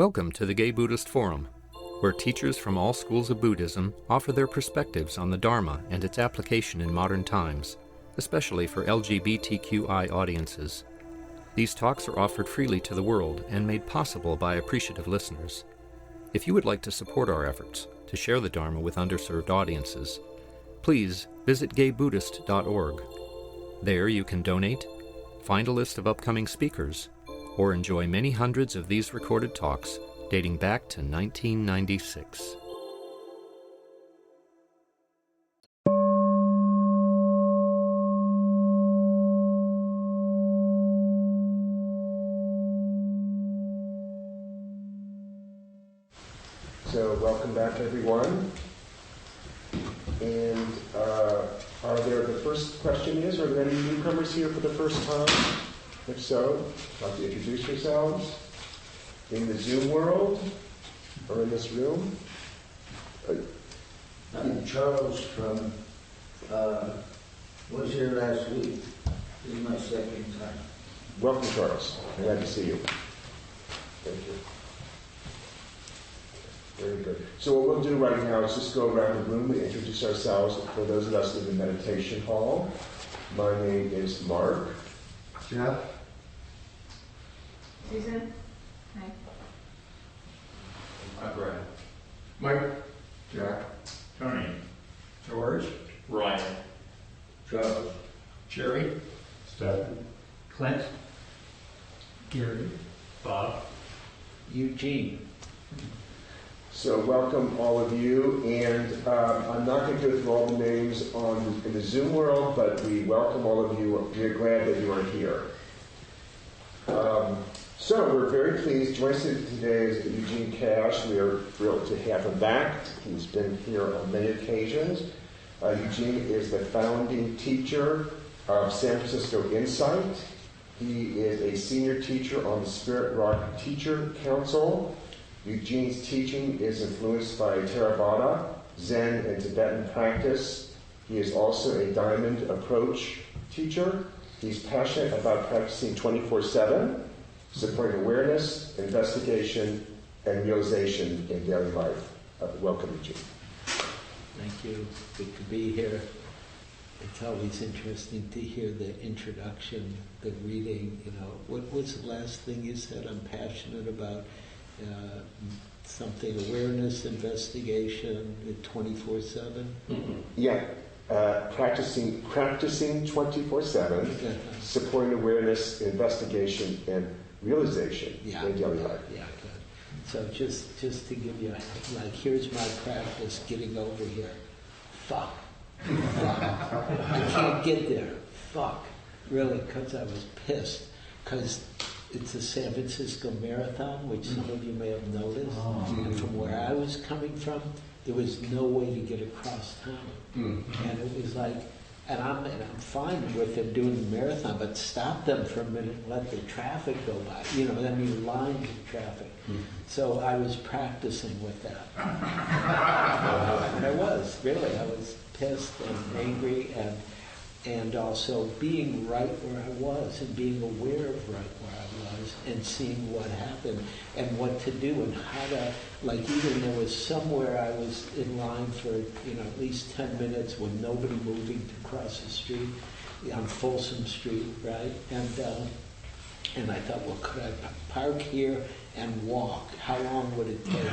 Welcome to the Gay Buddhist Forum, where teachers from all schools of Buddhism offer their perspectives on the Dharma and its application in modern times, especially for LGBTQI audiences. These talks are offered freely to the world and made possible by appreciative listeners. If you would like to support our efforts to share the Dharma with underserved audiences, please visit gaybuddhist.org. There you can donate, find a list of upcoming speakers, or enjoy many hundreds of these recorded talks dating back to 1996. So welcome back, everyone. And the first question is, are there any newcomers here for the first time? If so, would like to introduce yourselves in the Zoom world or in this room. I'm Charles from, was here last week. This is my second time. Welcome, Charles. Glad to see you. Thank you. Very good. So what we'll do right now is just go around the room and introduce ourselves for those of us in the meditation hall. My name is Mark. Jeff. Susan. Hi. I'm Brad. Mike. Jack. Tony. George. Ryan. Charles. Jerry. Stephen. Clint. Gary. Bob. Eugene. So welcome all of you, and I'm not going to go through all the names in the Zoom world, but we welcome all of you. We're glad that you are here. So we're very pleased. Joining us today is Eugene Cash. We are thrilled to have him back. He's been here on many occasions. Eugene is the founding teacher of San Francisco Insight. He is a senior teacher on the Spirit Rock Teacher Council. Eugene's teaching is influenced by Theravada, Zen and Tibetan practice. He is also a diamond approach teacher. He's passionate about practicing 24/7, supporting awareness, investigation, and realization in daily life. Welcome, Eugene. Thank you. Good to be here. It's always interesting to hear the introduction, the reading. You know, what was the last thing you said? I'm passionate about something, awareness, investigation, 24/7. Yeah, practicing 24/7, supporting awareness, investigation, and realization in daily life. Yeah, good. So just to give you, like, here's my practice getting over here. Fuck. I can't get there. Fuck. Really, because I was pissed. Because it's a San Francisco Marathon, which some of you may have noticed. And from where I was coming from, there was no way to get across town. And it was like, and I'm fine with them doing the marathon, but stop them for a minute and let the traffic go by. You know, I mean, lines of traffic. So I was practicing with that. And I was pissed and angry, and also being right where I was and being aware of right where I was and seeing what happened and what to do and how to, like, even there was somewhere I was in line for, at least 10 minutes with nobody moving to cross the street on Folsom Street, right? And I thought, well, could I park here and walk? How long would it take?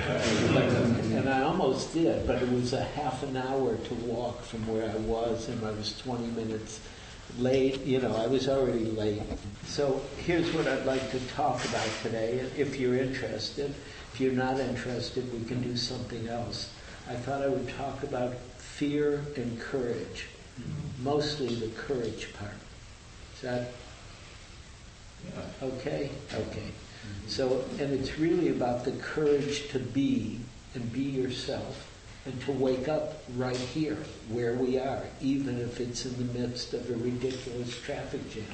And I almost did, but it was a half an hour to walk from where I was, and I was 20 minutes late. I was already late. So here's what I'd like to talk about today, if you're interested. If you're not interested, we can do something else. I thought I would talk about fear and courage, mostly the courage part. Is that okay? Okay. So, and it's really about the courage to be and be yourself and to wake up right here where we are, even if it's in the midst of a ridiculous traffic jam.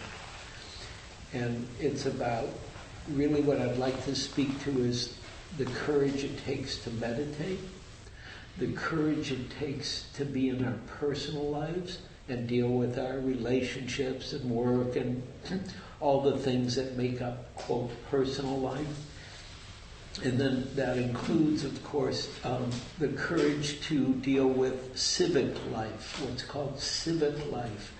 And it's about, really what I'd like to speak to is the courage it takes to meditate, the courage it takes to be in our personal lives and deal with our relationships and work and all the things that make up, quote, personal life, And then that includes, of course, the courage to deal with civic life, what's called civic life.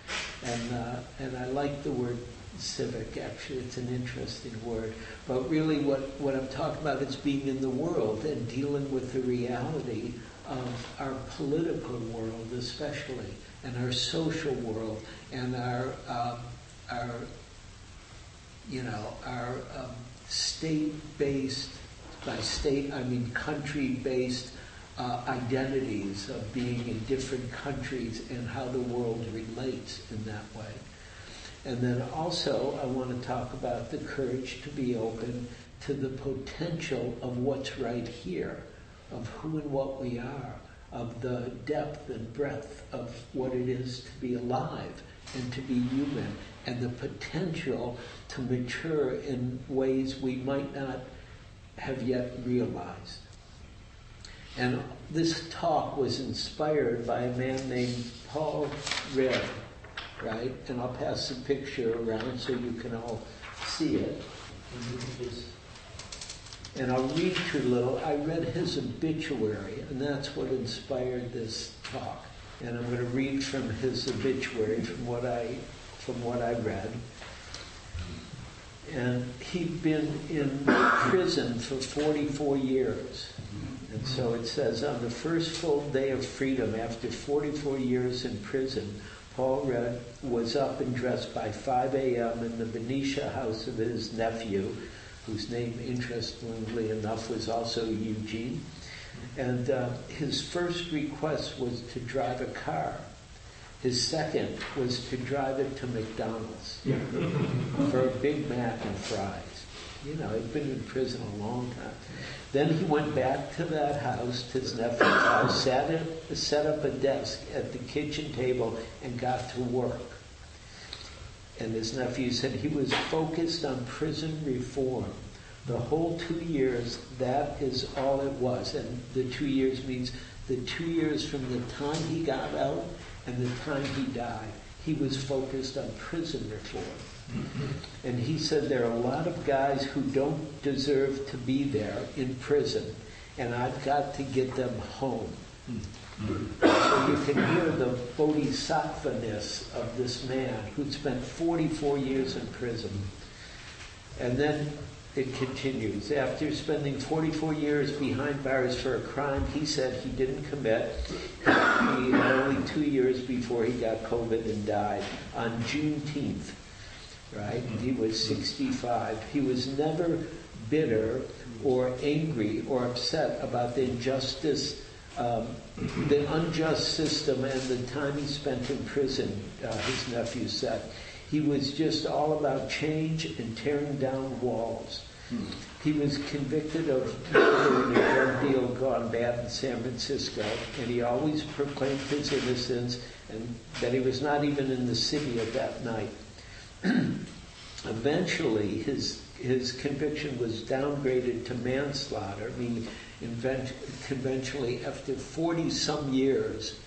And I like the word civic, actually, it's an interesting word. But really what I'm talking about is being in the world and dealing with the reality of our political world especially, and our social world, and our state-based, by state I mean country-based identities of being in different countries and how the world relates in that way. And then also I want to talk about the courage to be open to the potential of what's right here, of who and what we are, of the depth and breadth of what it is to be alive and to be human, and the potential to mature in ways we might not have yet realized. And this talk was inspired by a man named Paul Red, right? And I'll pass the picture around so you can all see it. And I'll read through a little. I read his obituary, and that's what inspired this talk. And I'm going to read from his obituary, from what I read. And he'd been in prison for 44 years. And so it says, on the first full day of freedom after 44 years in prison, Paul Red was up and dressed by 5 a.m. in the Benicia house of his nephew, whose name, interestingly enough, was also Eugene. And his first request was to drive a car. His second was to drive it to McDonald's for a Big Mac and fries. You know, he'd been in prison a long time. Then he went back to that house, to his nephew's house, set up a desk at the kitchen table and got to work. And his nephew said he was focused on prison reform. The whole 2 years, that is all it was. And the 2 years means the 2 years from the time he got out and the time he died. He was focused on prison reform. And he said there are a lot of guys who don't deserve to be there in prison, and I've got to get them home. So you can hear the bodhisattva-ness of this man who'd spent 44 years in prison. And then it continues. After spending 44 years behind bars for a crime he said he didn't commit, he had only 2 years before he got COVID and died on Juneteenth. Right? He was 65. He was never bitter or angry or upset about the injustice, the unjust system and the time he spent in prison, his nephew said. He was just all about change and tearing down walls. He was convicted of murder in a drug deal gone bad in San Francisco, and he always proclaimed his innocence and that he was not even in the city at that night. Eventually, his conviction was downgraded to manslaughter, meaning conventionally after 40-some years,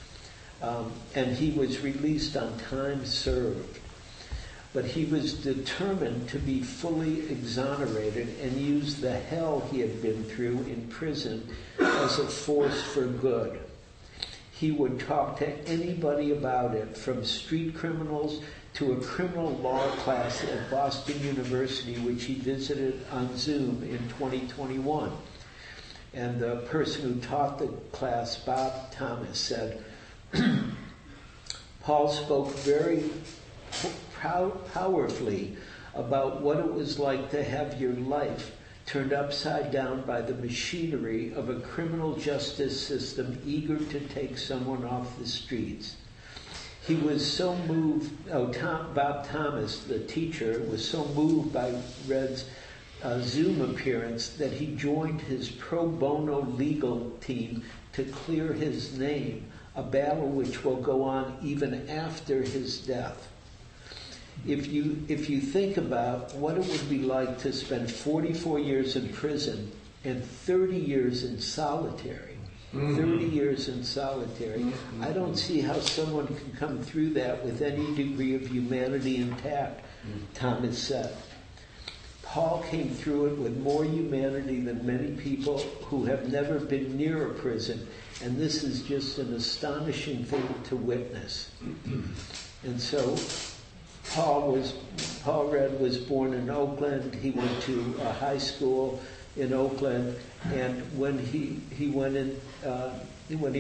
and he was released on time served. But he was determined to be fully exonerated and use the hell he had been through in prison as a force for good. He would talk to anybody about it, from street criminals to a criminal law class at Boston University, which he visited on Zoom in 2021. And the person who taught the class, Bob Thomas, said, Paul spoke very powerfully about what it was like to have your life turned upside down by the machinery of a criminal justice system eager to take someone off the streets. He was so moved, Bob Thomas, the teacher, was so moved by Red's Zoom appearance that he joined his pro bono legal team to clear his name, a battle which will go on even after his death. If you think about what it would be like to spend 44 years in prison and 30 years in solitary, 30 years in solitary, I don't see how someone can come through that with any degree of humanity intact, Thomas said. Paul came through it with more humanity than many people who have never been near a prison, and this is just an astonishing thing to witness. And so Paul Red was born in Oakland. He went to a high school in Oakland, and when he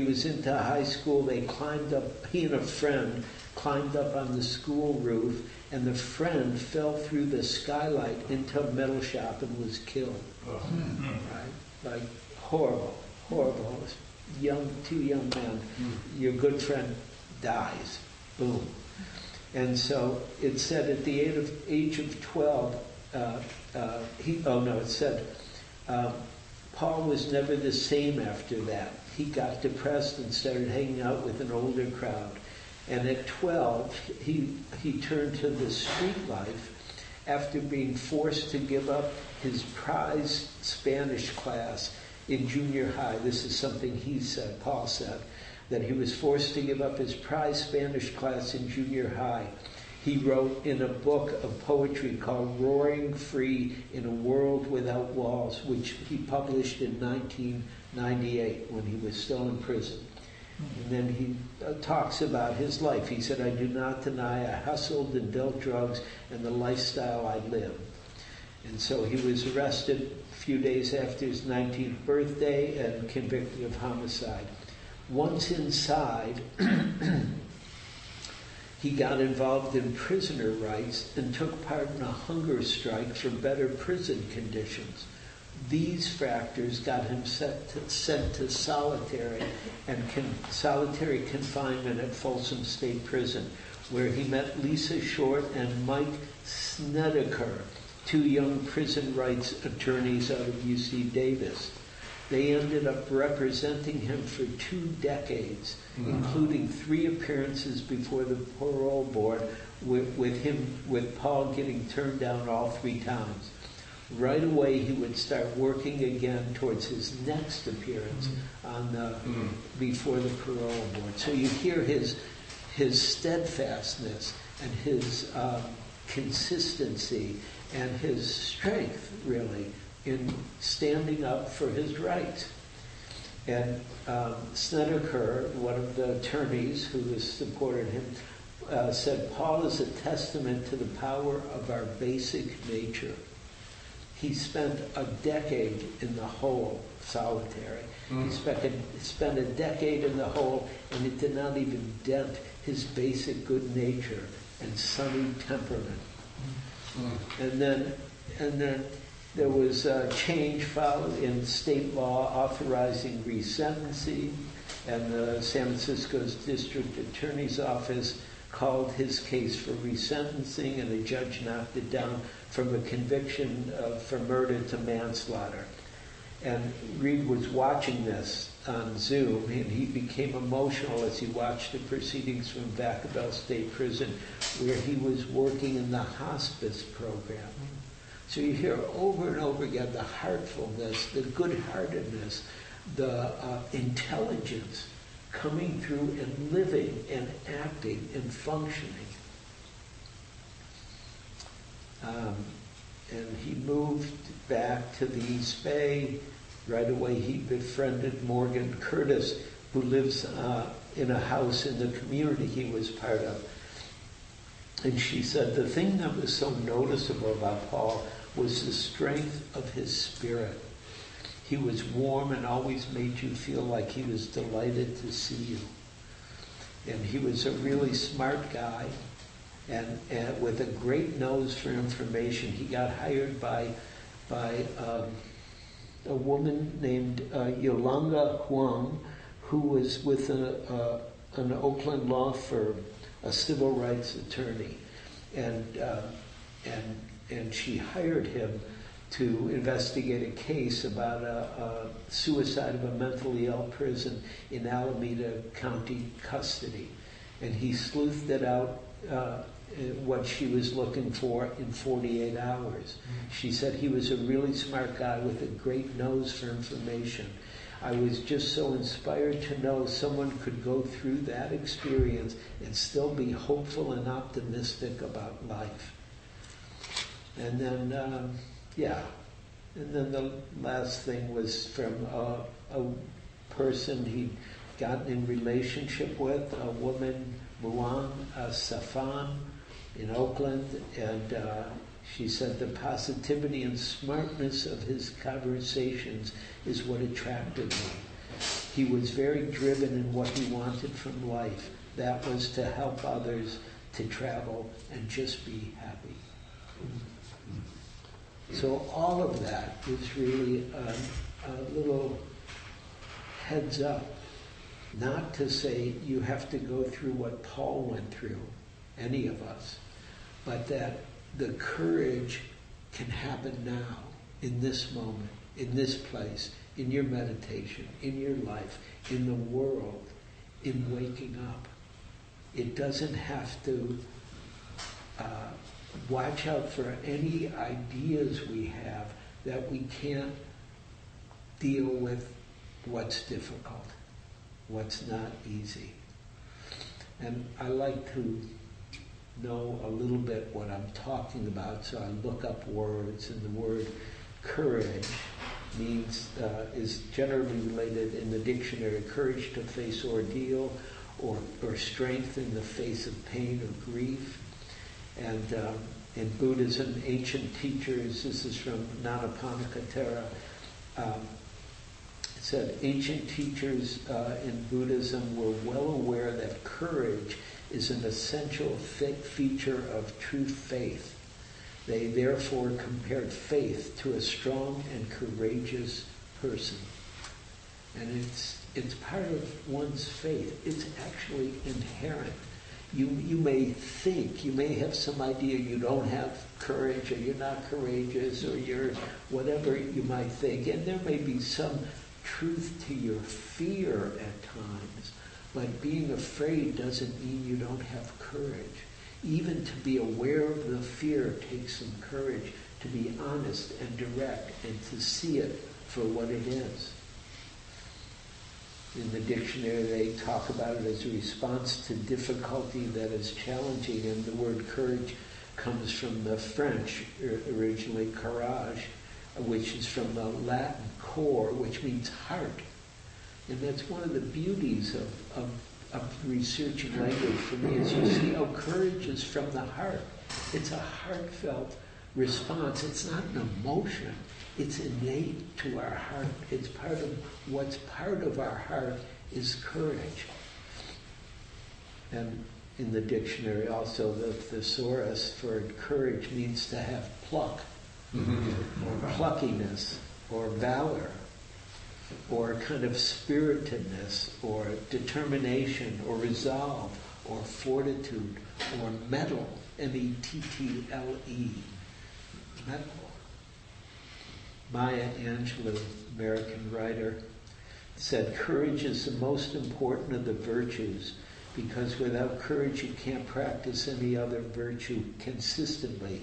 was into high school, they climbed up. He and a friend climbed up on the school roof, and the friend fell through the skylight into a metal shop and was killed. Right? Like horrible. Two young men. Your good friend dies. Boom. And so it said at the age of 12, Paul was never the same after that. He got depressed and started hanging out with an older crowd. And at 12, he turned to the street life after being forced to give up his prized Spanish class in junior high. This is something he said, Paul said, that he was forced to give up his prized Spanish class in junior high. He wrote in a book of poetry called Roaring Free in a World Without Walls, which he published in 1998 when he was still in prison. And then he talks about his life. He said, I do not deny I hustled and dealt drugs and the lifestyle I lived. And so he was arrested a few days after his 19th birthday and convicted of homicide. Once inside, he got involved in prisoner rights and took part in a hunger strike for better prison conditions. These factors got him sent to solitary confinement at Folsom State Prison, where he met Lisa Short and Mike Snedeker, two young prison rights attorneys out of UC Davis. They ended up representing him for 2 decades, including 3 appearances before the parole board, with Paul getting turned down all 3 times. Right away, he would start working again towards his next appearance before the parole board. So you hear his steadfastness and his consistency and his strength, really, in standing up for his rights. And Snedeker, one of the attorneys who has supported him, said, Paul is a testament to the power of our basic nature. He spent a decade in the hole, solitary. He spent a decade in the hole, and it did not even dent his basic good nature and sunny temperament. And then there was a change followed in state law authorizing resentencing, and the San Francisco's district attorney's office called his case for resentencing, and the judge knocked it down from a conviction for murder to manslaughter. And Reed was watching this on Zoom, and he became emotional as he watched the proceedings from Vacaville State Prison, where he was working in the hospice program. So you hear over and over again the heartfulness, the good-heartedness, the intelligence coming through and living and acting and functioning. And he moved back to the East Bay. Right away he befriended Morgan Curtis, who lives in a house in the community he was part of. And she said the thing that was so noticeable about Paul was the strength of his spirit. He was warm and always made you feel like he was delighted to see you. And he was a really smart guy, and with a great nose for information. He got hired by a woman named Yolanda Huang, who was with an Oakland law firm, a civil rights attorney, and she hired him to investigate a case about a suicide of a mentally ill person in Alameda County custody. And he sleuthed it out, what she was looking for, in 48 hours. She said he was a really smart guy with a great nose for information. I was just so inspired to know someone could go through that experience and still be hopeful and optimistic about life. And then Yeah. And then the last thing was from a person he'd gotten in relationship with, a woman, Muang Safan, in Oakland, and she said the positivity and smartness of his conversations is what attracted me. He was very driven in what he wanted from life. That was to help others, to travel, and just be happy. So all of that is really a little heads up. Not to say you have to go through what Paul went through, any of us, but that the courage can happen now, in this moment, in this place, in your meditation, in your life, in the world, in waking up. It doesn't have to watch out for any ideas we have that we can't deal with what's difficult, what's not easy. And I like to know a little bit what I'm talking about, so I look up words, and the word courage means, is generally related in the dictionary, courage to face ordeal, or strength in the face of pain or grief. And in Buddhism, ancient teachers, this is from Nanapanakatara, it said, ancient teachers in Buddhism were well aware that courage is an essential feature of true faith. They therefore compared faith to a strong and courageous person. And it's part of one's faith. It's actually inherent. You may think, you may have some idea you don't have courage, or you're not courageous, or you're whatever you might think. And there may be some truth to your fear at times, but being afraid doesn't mean you don't have courage. Even to be aware of the fear takes some courage, to be honest and direct and to see it for what it is. In the dictionary they talk about it as a response to difficulty that is challenging, and the word courage comes from the French, originally courage, which is from the Latin cor, which means heart. And that's one of the beauties of researching language for me, is you see how courage is from the heart. It's a heartfelt response. It's not an emotion. It's innate to our heart. It's part of what's part of our heart is courage. And in the dictionary also, the thesaurus for courage means to have pluck, or pluckiness, or valor, or kind of spiritedness, or determination, or resolve, or fortitude, or mettle, M-E-T-T-L-E, mettle. Maya Angelou, American writer, said, courage is the most important of the virtues, because without courage you can't practice any other virtue consistently.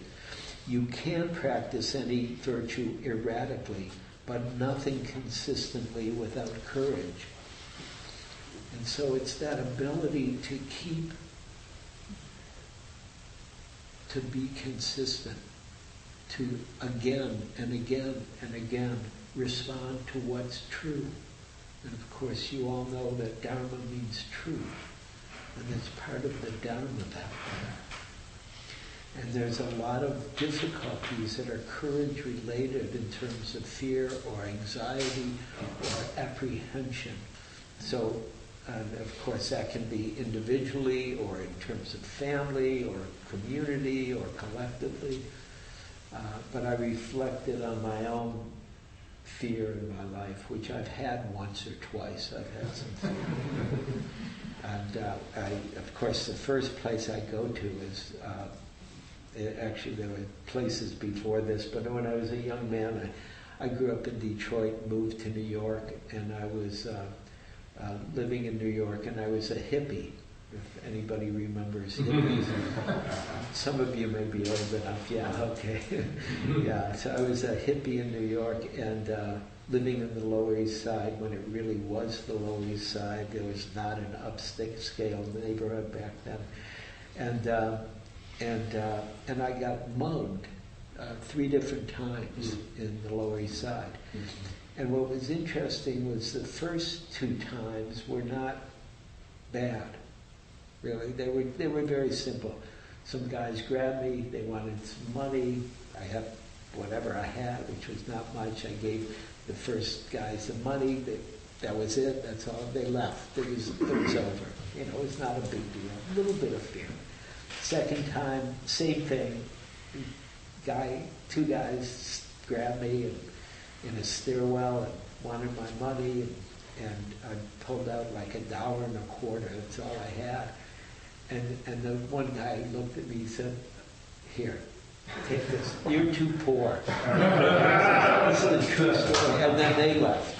You can practice any virtue erratically, but nothing consistently without courage. And so it's that ability to be consistent, to again and again and again respond to what's true. And of course you all know that Dharma means truth, and it's part of the Dharma that way. And there's a lot of difficulties that are courage related in terms of fear or anxiety or apprehension. So, and of course that can be individually or in terms of family or community or collectively. But I reflected on my own fear in my life, which I've had once or twice. I've had some fear. And of course, the first place I go to is, actually there were places before this, but when I was a young man, I grew up in Detroit, moved to New York, and I was living in New York, and I was a hippie. If anybody remembers hippies. Some of you may be old enough. Yeah, okay. Yeah, so I was a hippie in New York, and living in the Lower East Side when it really was the Lower East Side. There was not an upscale neighborhood back then. And I got mugged 3 different times in the Lower East Side. And what was interesting was the first 2 times were not bad, really. They were very simple. Some guys grabbed me, they wanted some money. I had whatever I had, which was not much. I gave the first guys the money. That was it, that's all. They left. It was over. You know, it's not a big deal. A little bit of fear. Second time, same thing. 2 guys grabbed me in a stairwell and wanted my money, and I pulled out like $1.25. That's all I had. And the one guy looked at me and said, "Here, take this. You're too poor." This is the true story. And then they left.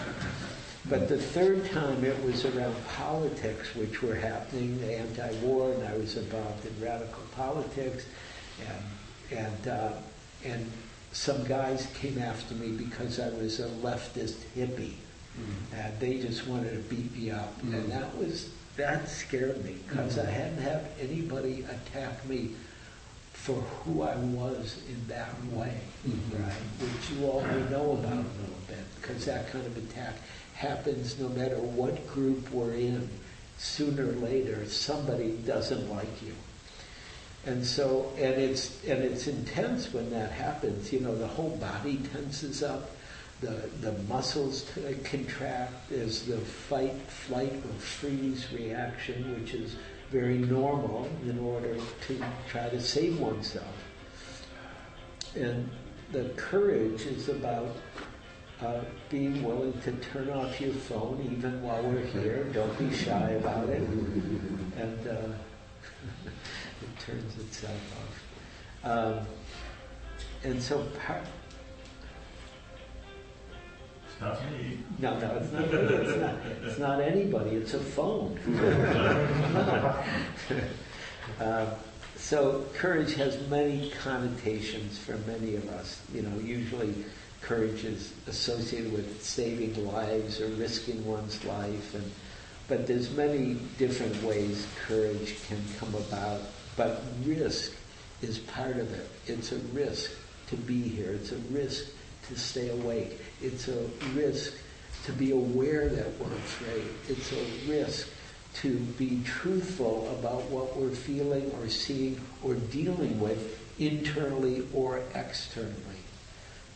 But the third time it was around politics, which were happening, the anti-war, and I was involved in radical politics, and some guys came after me because I was a leftist hippie, and they just wanted to beat me up, and that scared me because I hadn't had anybody attack me for who I was in that way, right? Which you already know about a little bit, because that kind of attack happens no matter what group we're in. Sooner or later, somebody doesn't like you. And so, and it's intense when that happens. You know, the whole body tenses up, the muscles contract. There's the fight, flight, or freeze reaction, which is very normal in order to try to save oneself. And the courage is about being willing to turn off your phone even while we're here. Don't be shy about it. And it turns itself off. And so It's not me. no, it's not. It's not anybody. It's a phone. So courage has many connotations for many of us. You know, usually courage is associated with saving lives or risking one's life, but there's many different ways courage can come about. But risk is part of it. It's a risk to be here. It's a risk to stay awake. It's a risk to be aware that we're afraid. It's a risk to be truthful about what we're feeling or seeing or dealing with internally or externally.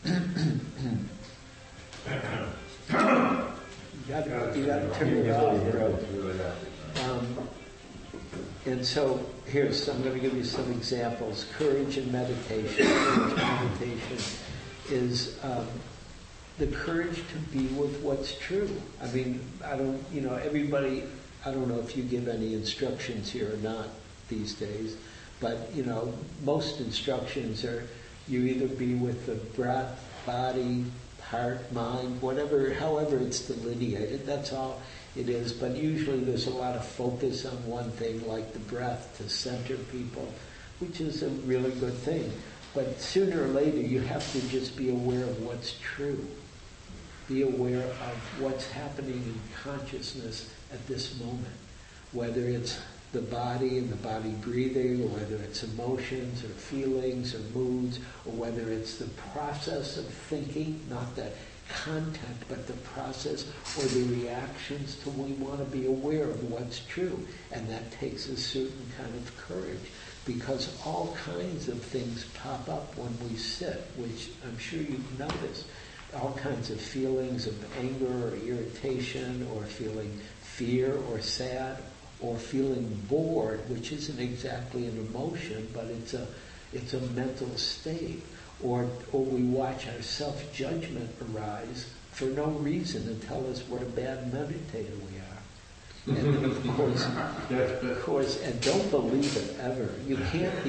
You got to turn it off, bro. And so I'm going to give you some examples. Courage and meditation. Courage and meditation is the courage to be with what's true. I mean, everybody, I don't know if you give any instructions here or not these days, but, most instructions are you either be with the breath, body, heart, mind, however it's delineated, that's all it is. But usually there's a lot of focus on one thing, like the breath, to center people, which is a really good thing. But sooner or later, you have to just be aware of what's true. Be aware of what's happening in consciousness at this moment, whether it's the body and the body breathing, or whether it's emotions or feelings or moods, or whether it's the process of thinking, not the content, but the process or the reactions to we want to be aware of what's true. And that takes a certain kind of courage, because all kinds of things pop up when we sit, which I'm sure you've noticed. All kinds of feelings of anger or irritation, or feeling fear or sad, or feeling bored, which isn't exactly an emotion, but it's a mental state. Or we watch our self-judgment arise for no reason and tell us what a bad meditator we are. And of course, and don't believe it ever. You can't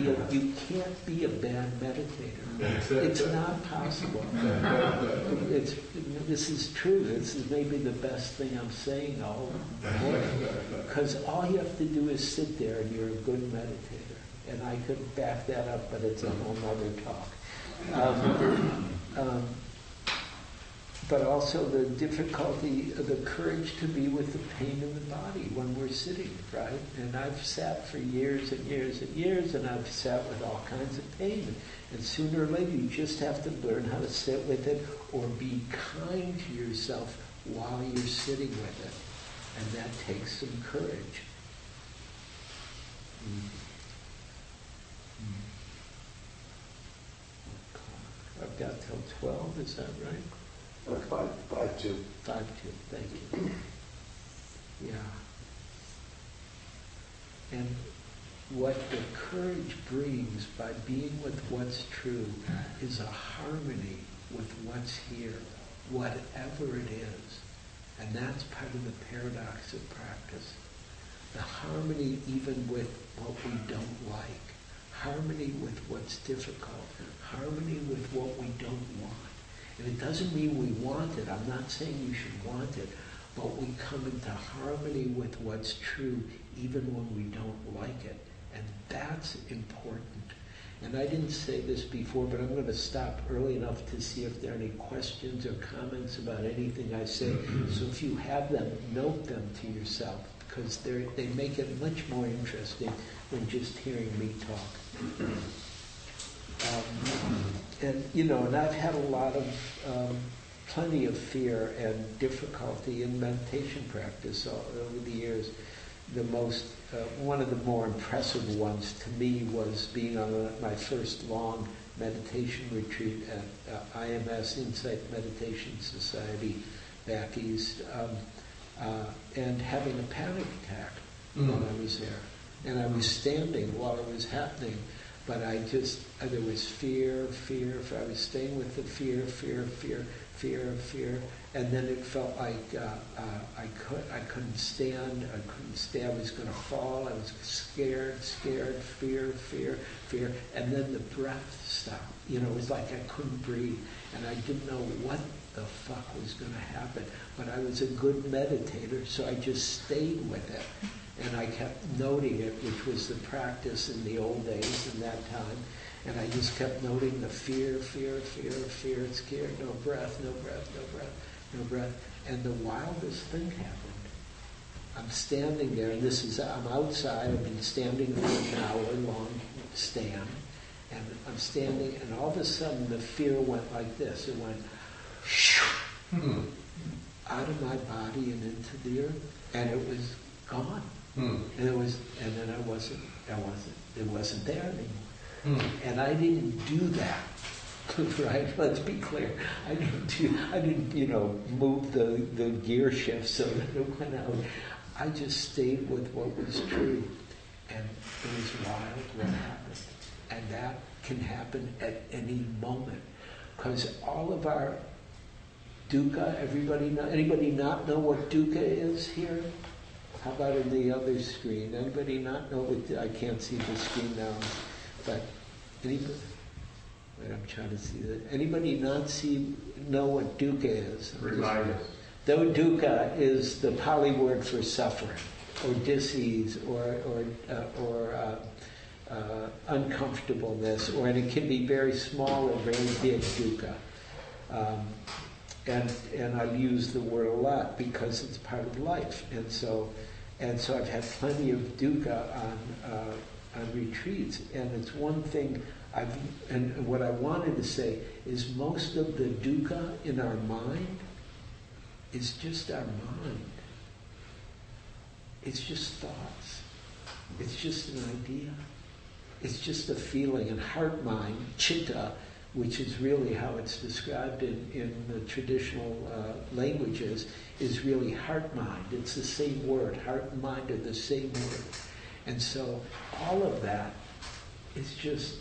be a bad meditator. It's not possible. This is true. This is maybe the best thing I'm saying all morning. Because all you have to do is sit there and you're a good meditator. And I could back that up, but it's a whole other talk. but also the difficulty, the courage to be with the pain in the body when we're sitting, right? And I've sat for years and years and years, and I've sat with all kinds of pain. And sooner or later, you just have to learn how to sit with it or be kind to yourself while you're sitting with it. And that takes some courage. I've got till 12, is that right? 5-2. 5-2, thank you. Yeah. And what the courage brings by being with what's true is a harmony with what's here, whatever it is. And that's part of the paradox of practice. The harmony even with what we don't like, harmony with what's difficult, harmony with what we don't want. And it doesn't mean we want it. I'm not saying you should want it, but we come into harmony with what's true even when we don't like it. And that's important. And I didn't say this before, but I'm going to stop early enough to see if there are any questions or comments about anything I say. So if you have them, note them to yourself, because they make it much more interesting than just hearing me talk. And I've had a lot of, plenty of fear and difficulty in meditation practice over the years. One of the more impressive ones to me was being on my first long meditation retreat at IMS, Insight Meditation Society, back east, and having a panic attack while I was there. And I was standing while it was happening, but there was fear. I was staying with the fear, and then it felt like I couldn't stand. I was going to fall. I was scared, fear, and then the breath stopped. It was like I couldn't breathe, and I didn't know what the fuck was going to happen. But I was a good meditator, so I just stayed with it. And I kept noting it, which was the practice in the old days in that time. And I just kept noting the fear, scared, no breath. And the wildest thing happened. I'm standing there, and I'm outside, I've been standing for an hour-long stand. And I'm standing, and all of a sudden the fear went like this. It went out of my body and into the earth, and it was gone. And then it wasn't there anymore. And I didn't do that, right? Let's be clear. I didn't move the gear shift so that it went out. I just stayed with what was true, and it was wild what happened. And that can happen at any moment, because all of our dukkha. Anybody not know what dukkha is here? How about in the other screen? Anybody not know what, I can't see the screen now, but anybody? Wait, I'm trying to see that. Anybody not know what dukkha is? Remind us. Though dukkha is the Pali word for suffering, or disease, or uncomfortableness, and it can be very small or very big dukkha. And I use the word a lot because it's part of life, and so I've had plenty of dukkha on retreats, and it's one thing and what I wanted to say is most of the dukkha in our mind is just our mind. It's just thoughts. It's just an idea. It's just a feeling. And heart mind, chitta, which is really how it's described in the traditional languages, is really heart mind. It's the same word. Heart and mind are the same word. And so all of that is just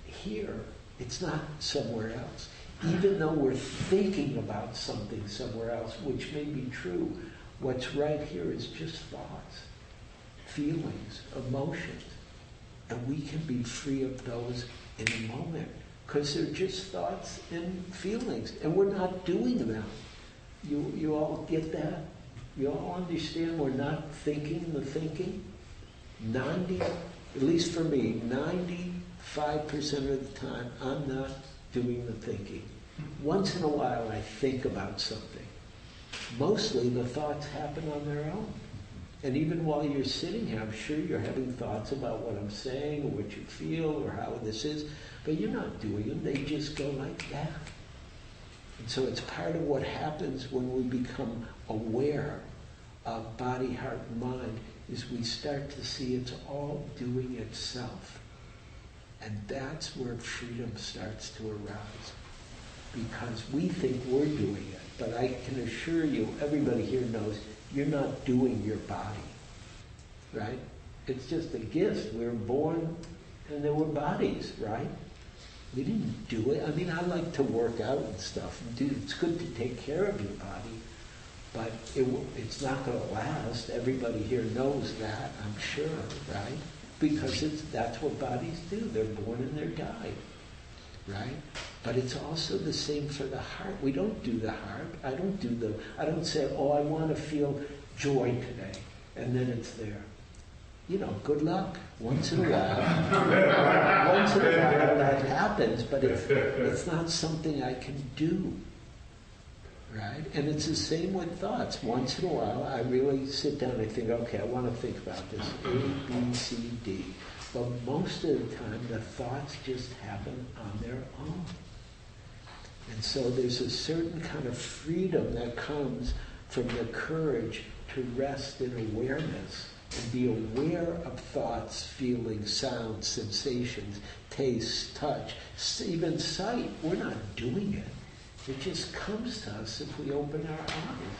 here. It's not somewhere else. Even though we're thinking about something somewhere else, which may be true, what's right here is just thoughts, feelings, emotions. And we can be free of those in a moment, because they're just thoughts and feelings, and we're not doing them. You all get that? You all understand we're not thinking the thinking? At least for me, 95% of the time, I'm not doing the thinking. Once in a while I think about something. Mostly the thoughts happen on their own. And even while you're sitting here, I'm sure you're having thoughts about what I'm saying or what you feel or how this is, but you're not doing them. They just go like that. And so it's part of what happens when we become aware of body, heart, and mind, is we start to see it's all doing itself. And that's where freedom starts to arise. Because we think we're doing it. But I can assure you, everybody here knows, you're not doing your body. Right? It's just a gift. We were born and there were bodies, right? We didn't do it. I mean, I like to work out and stuff. It's good to take care of your body. But it's not going to last. Everybody here knows that, I'm sure, right? Because that's what bodies do. They're born and they're died, right? But it's also the same for the heart. We don't do the heart. I don't say, oh, I want to feel joy today, and then it's there. You know, good luck. Once in a while that happens, but it's not something I can do. Right? And it's the same with thoughts. Once in a while, I really sit down and I think, okay, I want to think about this, A, B, C, D. But most of the time, the thoughts just happen on their own. And so there's a certain kind of freedom that comes from the courage to rest in awareness and be aware of thoughts, feelings, sounds, sensations, taste, touch, even sight. We're not doing it. It just comes to us if we open our eyes.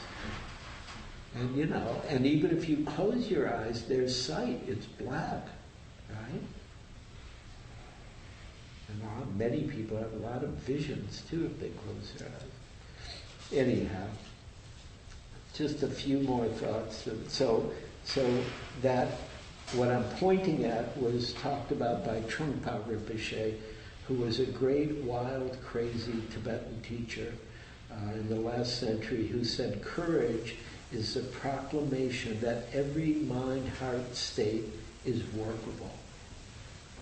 And you know, and even if you close your eyes, there's sight. It's black, right? And many people have a lot of visions too if they close their eyes. Anyhow, just a few more thoughts. So that what I'm pointing at was talked about by Trungpa Rinpoche, who was a great, wild, crazy Tibetan teacher in the last century, who said courage is a proclamation that every mind-heart state is workable.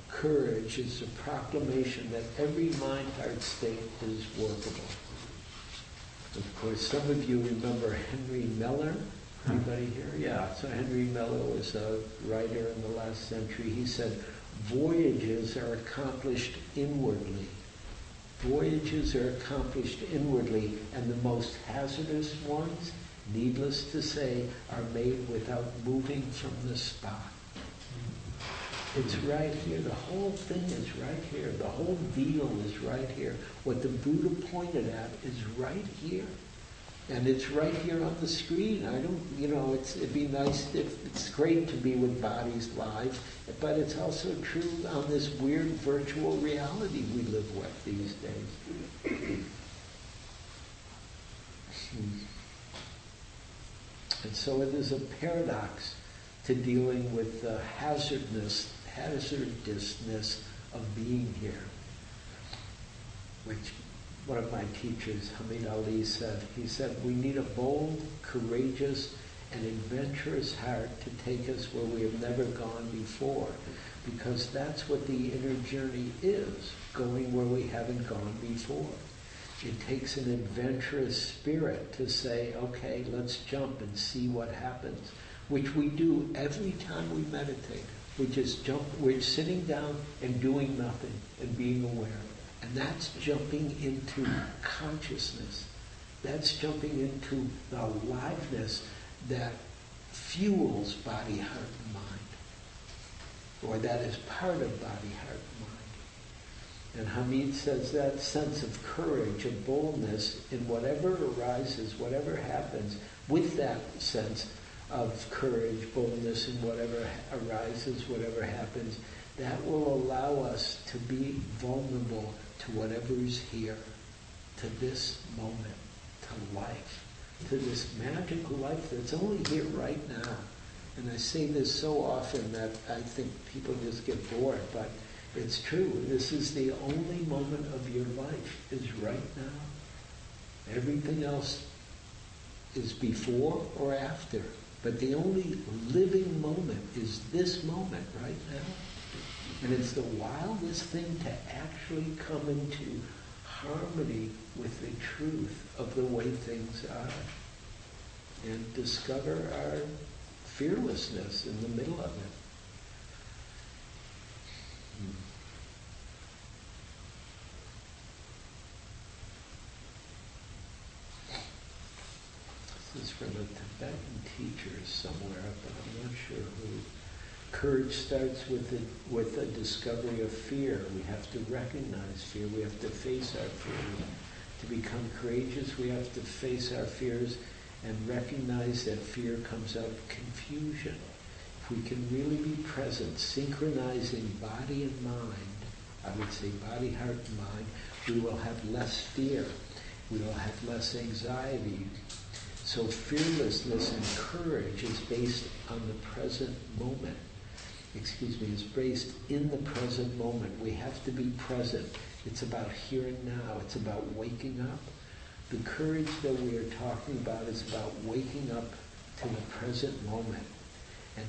Courage is a proclamation that every mind-heart state is workable. Of course, some of you remember Henry Miller. Anybody here? Yeah, so Henry Miller was a writer in the last century. He said, voyages are accomplished inwardly. Voyages are accomplished inwardly, and the most hazardous ones, needless to say, are made without moving from the spot. It's right here. The whole thing is right here. The whole deal is right here. What the Buddha pointed at is right here. And it's right here on the screen. It'd be nice it's great to be with bodies live, but it's also true on this weird virtual reality we live with these days. And so it is a paradox to dealing with the hazardousness of being here, which one of my teachers, Hamid Ali, said. He said, we need a bold, courageous, and adventurous heart to take us where we have never gone before, because that's what the inner journey is, going where we haven't gone before. It takes an adventurous spirit to say, okay, let's jump and see what happens, which we do every time we meditate. We just jump, we're sitting down and doing nothing and being aware. And that's jumping into consciousness. That's jumping into the aliveness that fuels body, heart, and mind. Or that is part of body, heart, and mind. And Hamid says that sense of courage, of boldness in whatever arises, whatever happens, with that sense of courage, boldness in whatever arises, whatever happens, that will allow us to be vulnerable to whatever is here, to this moment, to life, to this magical life that's only here right now. And I say this so often that I think people just get bored, but it's true. This is the only moment of your life, is right now. Everything else is before or after. But the only living moment is this moment right now. And it's the wildest thing to actually come into harmony with the truth of the way things are, and discover our fearlessness in the middle of it. This is from a Tibetan teacher somewhere, but I'm not sure who. Courage starts with a discovery of fear. We have to recognize fear. We have to face our fears. To become courageous, we have to face our fears and recognize that fear comes out of confusion. If we can really be present, synchronizing body and mind, I would say body, heart, and mind, we will have less fear. We will have less anxiety. So fearlessness and courage is based on the present moment. Is based in the present moment. We have to be present. It's about here and now. It's about waking up. The courage that we are talking about is about waking up to the present moment. And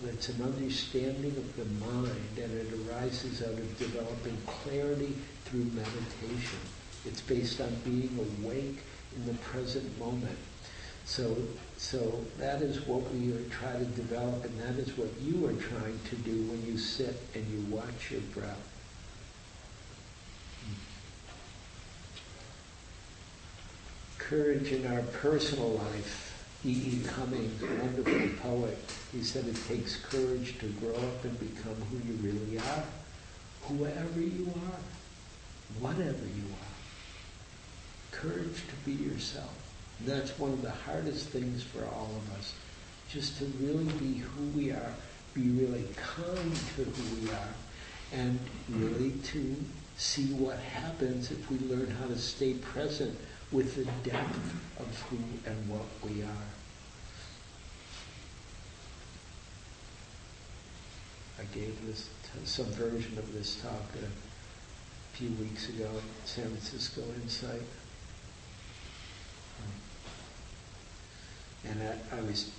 it's an understanding of the mind, and it arises out of developing clarity through meditation. It's based on being awake in the present moment. So that is what we are trying to develop, and that is what you are trying to do when you sit and you watch your breath. Courage in our personal life. E.E. Cummings, a wonderful poet, he said it takes courage to grow up and become who you really are, whoever you are, whatever you are. Courage to be yourself. And that's one of the hardest things for all of us, just to really be who we are, be really kind to who we are, and really to see what happens if we learn how to stay present with the depth of who and what we are. I gave some version of this talk a few weeks ago at San Francisco Insight. And I was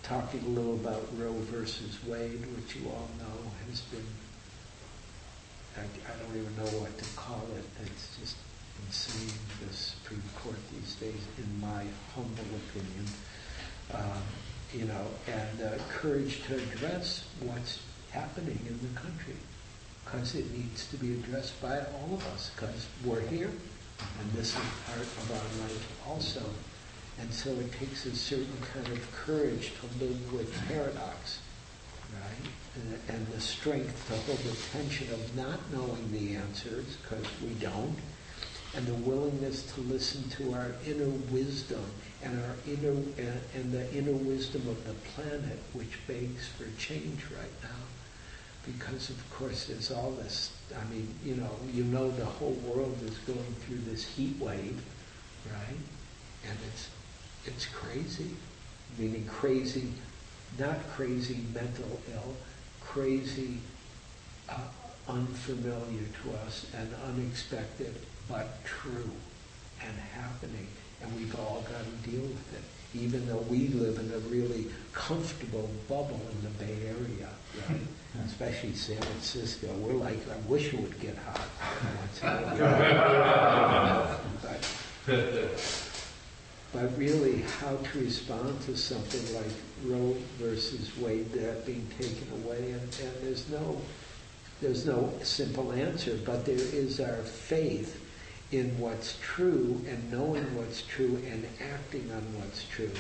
talking a little about Roe versus Wade, which you all know has been, I don't even know what to call it. It's just insane, the Supreme Court these days, in my humble opinion. And courage to address what's happening in the country, because it needs to be addressed by all of us, because we're here, and this is part of our life also. And so it takes a certain kind of courage to live with paradox, right? And the strength to hold the tension of not knowing the answers, because we don't, and the willingness to listen to our inner wisdom and the inner wisdom of the planet, which begs for change right now. Because of course there's all this, you know the whole world is going through this heat wave, right? And it's crazy, meaning crazy, not crazy mental ill, crazy unfamiliar to us and unexpected, but true and happening. And we've all got to deal with it, even though we live in a really comfortable bubble in the Bay Area, right? Especially San Francisco. We're like, I wish it would get hot once in a while. But really, how to respond to something like Roe versus Wade, that being taken away, and there's no simple answer, but there is our faith in what's true and knowing what's true and acting on what's true.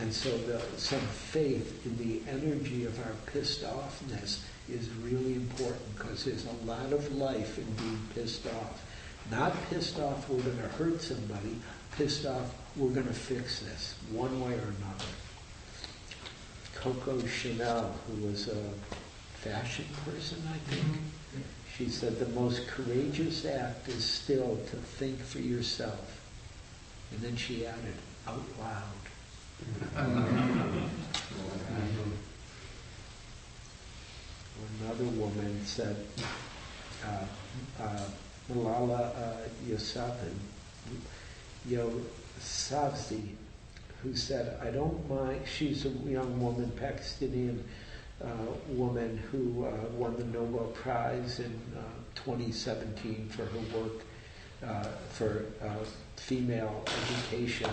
And so some faith in the energy of our pissed offness is really important, because there's a lot of life in being pissed off. Not pissed off we're going to hurt somebody, pissed off we're going to fix this one way or another. Coco Chanel, who was a fashion person, I think, she said the most versus act is still to think for yourself. And then she added, out loud. Another woman said, Malala Yousafzai, who said, I don't mind, she's a young woman, Pakistani woman who won the Nobel Prize in 2017 for her work for female education.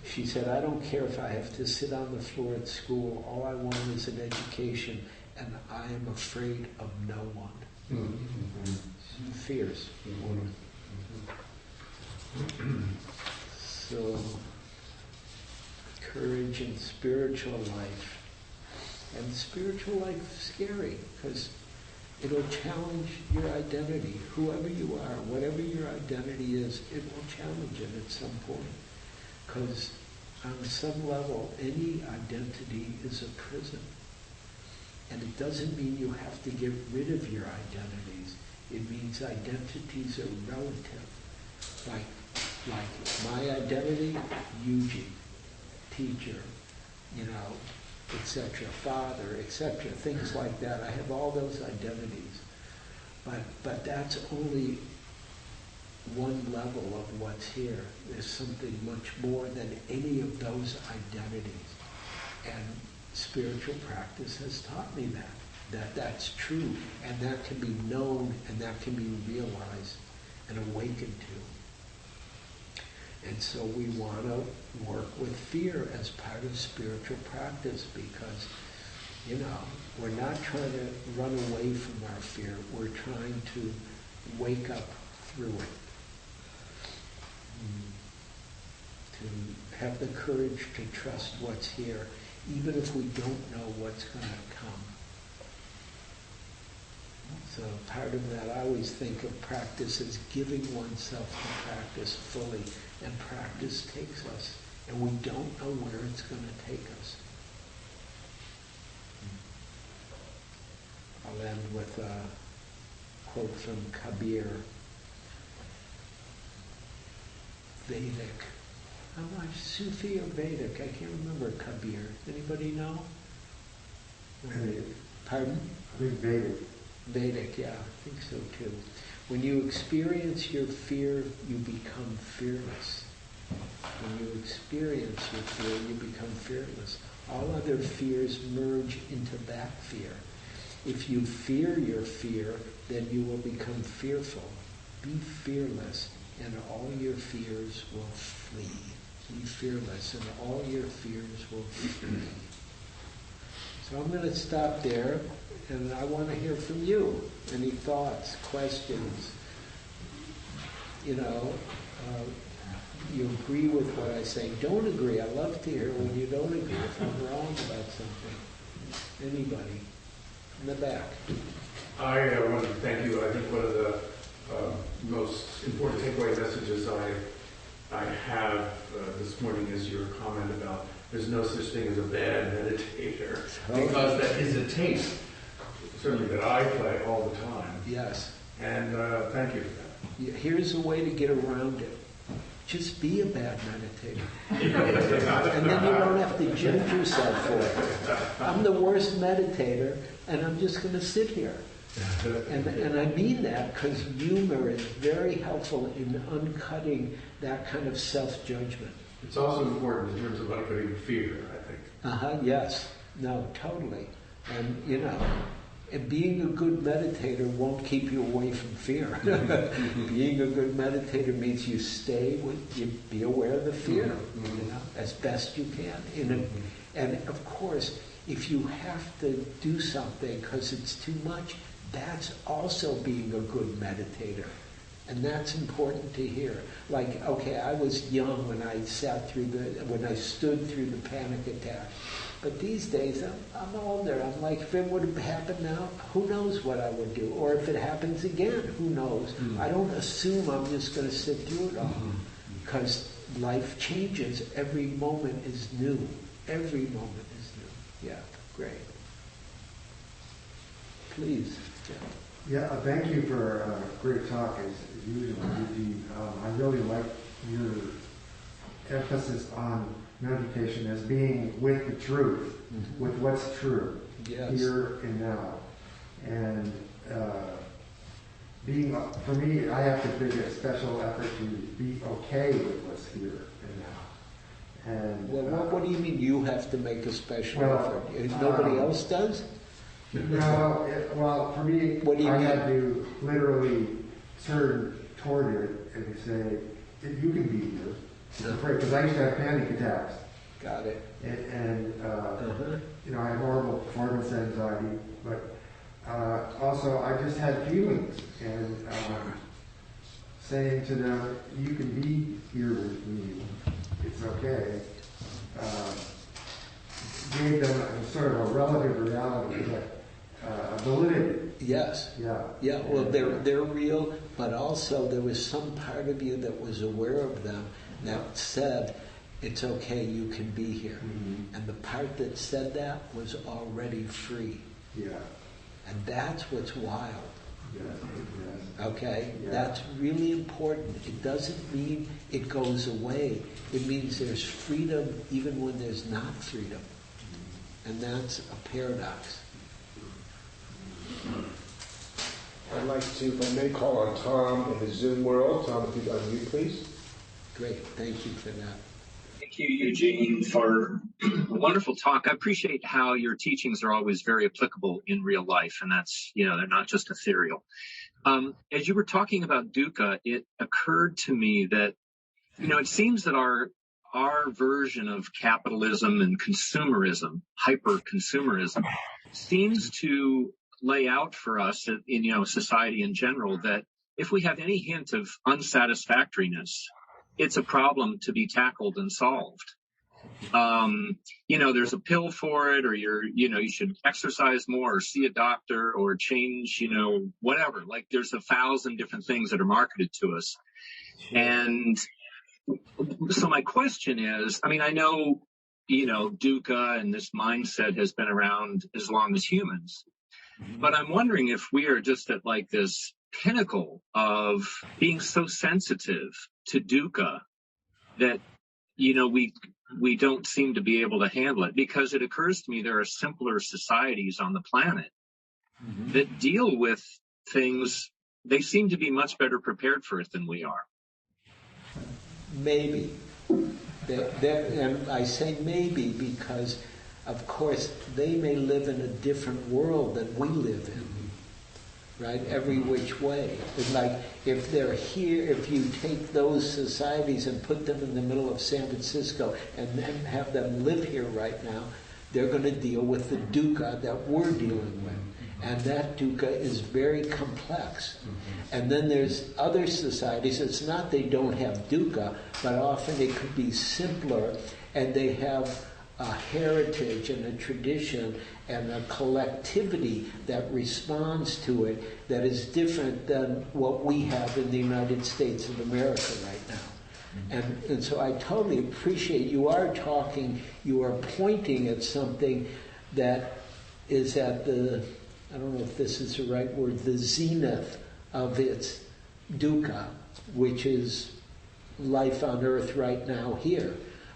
She said, I don't care if I have to sit on the floor at school. All I want is an education, and I am afraid of no one. Mm-hmm. Fierce woman. So, courage in spiritual life. And spiritual life is scary because it'll challenge your identity. Whoever you are, whatever your identity is, it will challenge it at some point. Because on some level, any identity is a prison. And it doesn't mean you have to get rid of your identities. It means identities are relative. Like my identity, Eugene, teacher, etc., father, etc., things like that. I have all those identities. But that's only one level of what's here. There's something much more than any of those identities. And spiritual practice has taught me that that's true, and that can be known, and that can be realized and awakened to. And so we want to work with fear as part of spiritual practice because, we're not trying to run away from our fear. We're trying to wake up through it. To have the courage to trust what's here, even if we don't know what's going to come. So part of that, I always think of practice as giving oneself to practice fully, and practice takes us, and we don't know where it's going to take us. I'll end with a quote from Kabir, Vedic. I'm not Sufi or Vedic. I can't remember Kabir. Anybody know? Vedic. Pardon? I think Vedic. Vedic, yeah, I think so too. When you experience your fear, you become fearless. When you experience your fear, you become fearless. All other fears merge into that fear. If you fear your fear, then you will become fearful. Be fearless, and all your fears will flee. Be fearless, and all your fears will flee. So I'm going to stop there, and I want to hear from you. Any thoughts, questions? You agree with what I say. Don't agree. I love to hear when you don't agree, if I'm wrong about something. Anybody? In the back. I want to thank you. I think one of the most important takeaway messages I have this morning is your comment about there's no such thing as a bad meditator, because that is a taste, certainly that I play all the time. Yes. And thank you for that. Here's a way to get around it. Just be a bad meditator. And then you don't have to judge yourself for it. I'm the worst meditator, and I'm just going to sit here. And I mean that because humor is very helpful in uncutting that kind of self-judgment. It's also important in terms of uncutting fear, I think. Yes. No, totally. And, and being a good meditator won't keep you away from fear. Being a good meditator means you be aware of the fear, as best you can. And of course, if you have to do something because it's too much, that's also being a good meditator. And that's important to hear. Like, okay, I was young when I stood through the panic attack. But these days, I'm older. I'm like, if it would have happened now, who knows what I would do? Or if it happens again, who knows? I don't assume I'm just going to sit through it all. Because life changes. Every moment is new. Every moment is new. Yeah, great. Please, Jeff. Yeah, thank you for a great talk as usual, Eugene. I really like your emphasis on meditation as being with the truth, with what's true, here and now. And for me, I have to make a special effort to be okay with what's here and now. And what do you mean you have to make a special effort? Nobody else does? No, well, for me, I had to literally turn toward it and they say, if you can be here, because I used to have panic attacks. Got it. And you know, I had horrible performance anxiety, but also I just had feelings, and saying to them, you can be here with me, it's okay, gave them a sort of a relative reality, a validity. Yes. Yeah. Yeah, well, they're real, but also there was some part of you that was aware of them that said, it's okay, you can be here. Mm-hmm. And the part that said that was already free. Yeah. And that's what's wild. Yes. Yes. Okay? Yeah. That's really important. It doesn't mean it goes away. It means there's freedom even when there's not freedom. And that's a paradox. I'd like to, if I may, call on Tom in the Zoom world. Tom, if you'd unmute, please. Great. Thank you for that. Thank you, Eugene, for a wonderful talk. I appreciate how your teachings are always very applicable in real life, and that's, they're not just ethereal. As you were talking about dukkha, it occurred to me that, it seems that our version of capitalism and consumerism, hyper-consumerism, seems to lay out for us in, society in general that if we have any hint of unsatisfactoriness, it's a problem to be tackled and solved. There's a pill for it, or you should exercise more or see a doctor or change, whatever. Like there's 1,000 different things that are marketed to us. And so my question is, I know, dukkha and this mindset has been around as long as humans, but I'm wondering if we are just at like this pinnacle of being so sensitive to dukkha that, we don't seem to be able to handle it, because it occurs to me there are simpler societies on the planet that deal with things. They seem to be much better prepared for it than we are. Maybe. And I say maybe because, of course, they may live in a different world than we live in. Right? Every which way. It's like if they're here, if you take those societies and put them in the middle of San Francisco and then have them live here right now, they're going to deal with the dukkha that we're dealing with. And that dukkha is very complex. And then there's other societies, it's not they don't have dukkha, but often it could be simpler, and they have a heritage and a tradition and a collectivity that responds to it that is different than what we have in the United States of America right now. And so I totally appreciate you are pointing at something that is at the, I don't know if this is the right word, the zenith of its dukkha, which is life on earth right now here.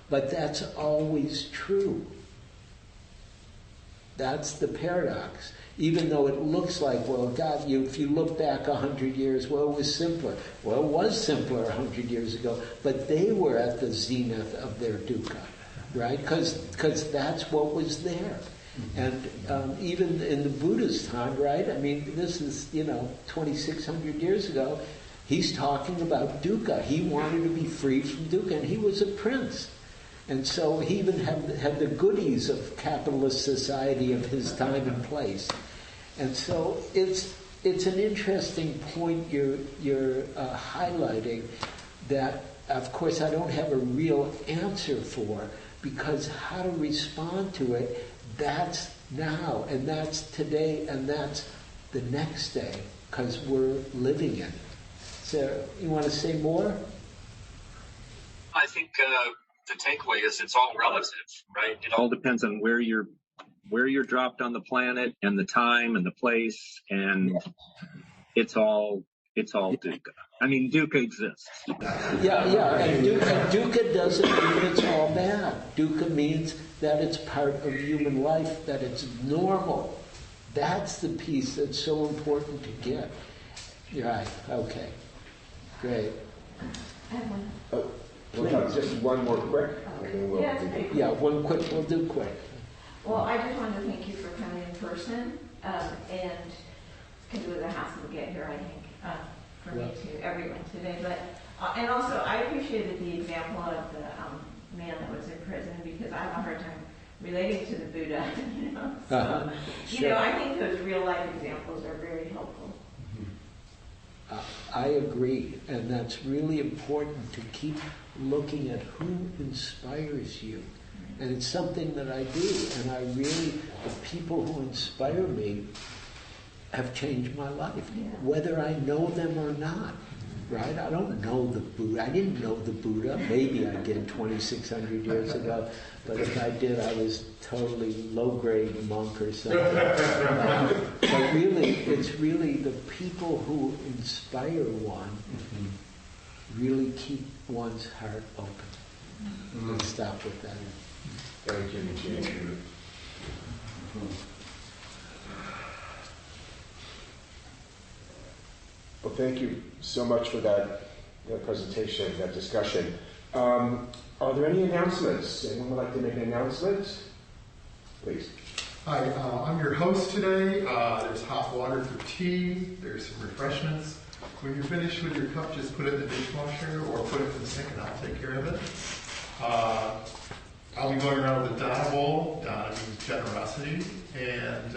But that's always true. That's the paradox. Even though it looks like, well, God, if you look back 100 years, well, it was simpler. Well, it was simpler 100 years ago, but they were at the zenith of their dukkha, right? Because that's what was there. And even in the Buddha's time, right? This is, 2,600 years ago, he's talking about dukkha. He wanted to be free from dukkha, and he was a prince. And so he even had the goodies of capitalist society of his time and place. And so it's an interesting point you're highlighting that, of course, I don't have a real answer for, because how to respond to it, that's now, and that's today, and that's the next day, because we're living it. So you want to say more? I think the takeaway is it's all relative, right? It all depends on where you're dropped on the planet and the time and the place, and it's all dukkha. Dukkha exists. Yeah, and dukkha doesn't mean it's all bad. Dukkha means that it's part of human life, that it's normal. That's the piece that's so important to get. Right, okay. Great. I have one. We'll have just one more quick. Yeah, one quick, we'll do quick. Well, I just wanted to thank you for coming in person, and can do it at the house when we get here, I think. for me to everyone today. But and also, I appreciated the example of the man that was in prison, because I have a hard time relating to the Buddha. You know, so Sure. I think those real life examples are very helpful. I agree, and that's really important to keep looking at who inspires you. And it's something that I do, and I really, the people who inspire me have changed my life, whether I know them or not, right? I don't know the Buddha. I didn't know the Buddha. Maybe I did 2,600 years ago, but if I did, I was totally low-grade monk or something. But really, it's really the people who inspire one really keep one's heart open. Let's stop with that. Thank you, Eugene. Well, thank you so much for that presentation, that discussion. Are there any announcements? Anyone would like to make an announcement? Please. Hi, I'm your host today. There's hot water for tea. There's some refreshments. When you're finished with your cup, just put it in the dishwasher or put it in the sink and I'll take care of it. I'll be going around with a Dana bowl. Dana means generosity. And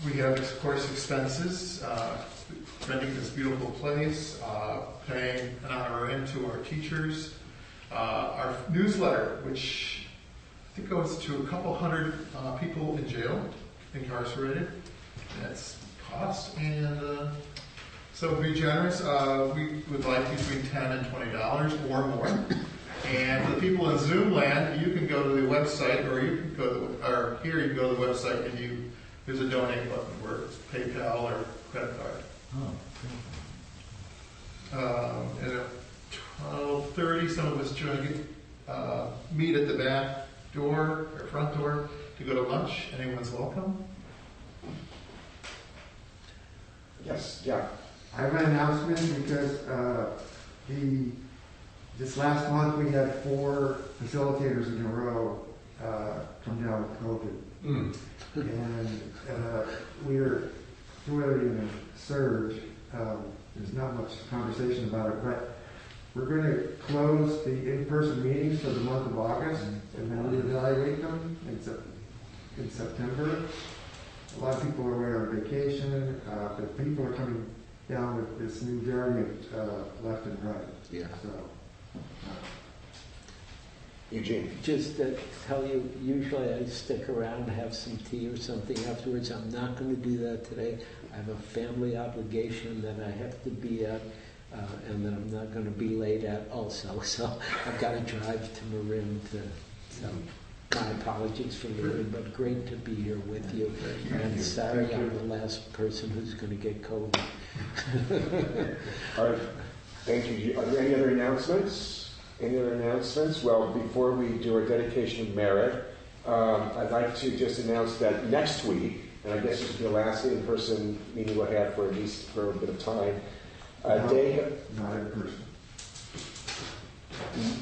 we have, of course, expenses. Renting this beautiful place, paying an honorarium to our teachers, our newsletter, which I think goes to a couple hundred people in jail, incarcerated. That's cost, and so be generous. We would like between $10 and $20 or more. And for the people in Zoom land, you can go to the website, or you can go to or here you can go to the website and there's a donate button where it's PayPal or credit card. And at 12:30, some of us meet at the back door or front door to go to lunch. Anyone's welcome. Yes, yeah. I have an announcement because this last month we had 4 facilitators in a row come down with COVID. And we're really in a surge. There's not much conversation about it, but we're going to close the in-person meetings for the month of August and then reevaluate them in September. A lot of people are away on vacation, but people are coming down with this new variant left and right. Yeah. So, Eugene. Just to tell you, usually I stick around, have some tea or something afterwards. I'm not going to do that today. I have a family obligation that I have to be at, and that I'm not going to be late at also. So I've got to drive to Marin so my apologies for leaving, but great to be here with you. And sorry I'm the last person who's going to get COVID. All right. Thank you. Are there any other announcements? Any other announcements? Well, before we do our dedication of merit, I'd like to just announce that next week, and I guess this will be the last in-person meeting we'll have for at least for a bit of time, not in person.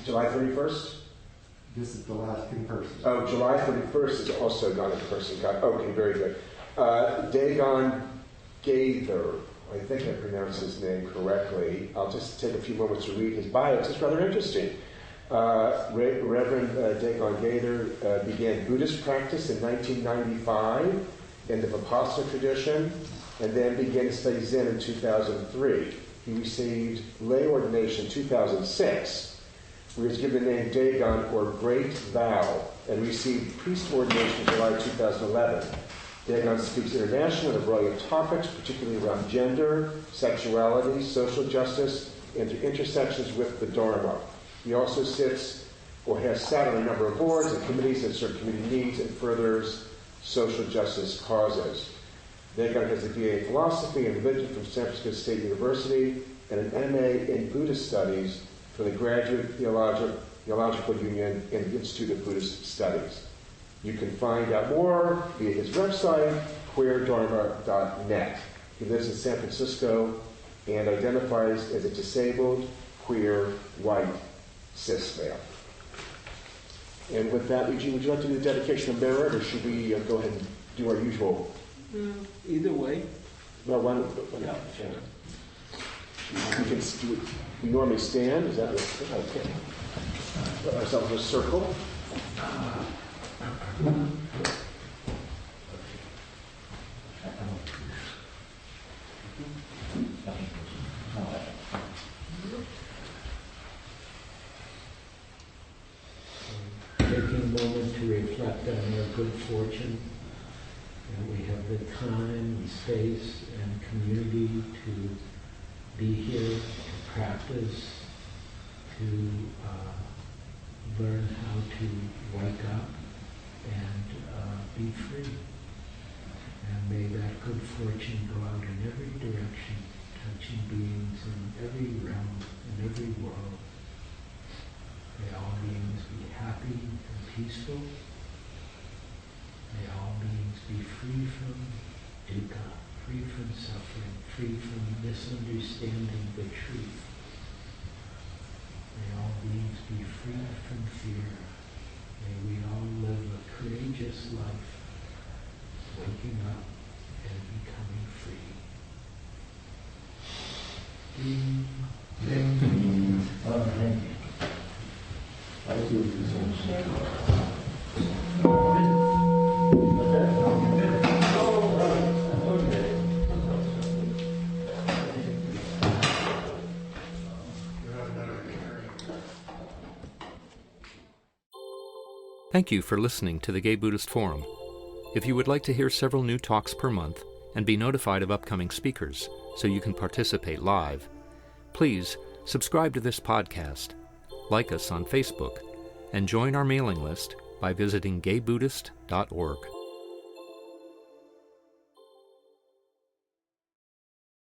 July 31st? This is the last in person. Oh, July 31st is also not in person. Okay, very good. Dagon Gaither, I think I pronounced his name correctly. I'll just take a few moments to read his bio. It's just rather interesting. Reverend Dagon Gaither began Buddhist practice in 1995 in the Vipassana tradition, and then began to study Zen in 2003. He received lay ordination in 2006, where he was given the name Dagon, or Great Vow, and received priest ordination in July 2011. Dagon speaks internationally on a variety of topics, particularly around gender, sexuality, social justice, and the intersections with the Dharma. He also sits or has sat on a number of boards and committees that serve community needs and furthers social justice causes. Dagon has a BA in philosophy and religion from San Francisco State University and an MA in Buddhist studies from the Graduate Theological Union and the Institute of Buddhist Studies. You can find out more via his website, queerdharma.net. He lives in San Francisco and identifies as a disabled, queer, white, cis male. And with that, Eugene, would you like to do the dedication of merit, or should we go ahead and do our usual? Either way. Well, why don't Yeah, sure. We normally stand. Is that okay? Put ourselves in a circle. Taking a moment to reflect on our good fortune that we have the time and space and community to be here, to practice, to learn how to wake up and be free. And may that good fortune go out in every direction, touching beings in every realm, in every world. May all beings be happy and peaceful. May all beings be free from dukkha, free from suffering, free from misunderstanding the truth. May all beings be free from fear. May we all live a courageous life, waking up and becoming free. Thank you. Thank you for listening to the Gay Buddhist Forum. If you would like to hear several new talks per month and be notified of upcoming speakers so you can participate live, please subscribe to this podcast, like us on Facebook, and join our mailing list by visiting gaybuddhist.org.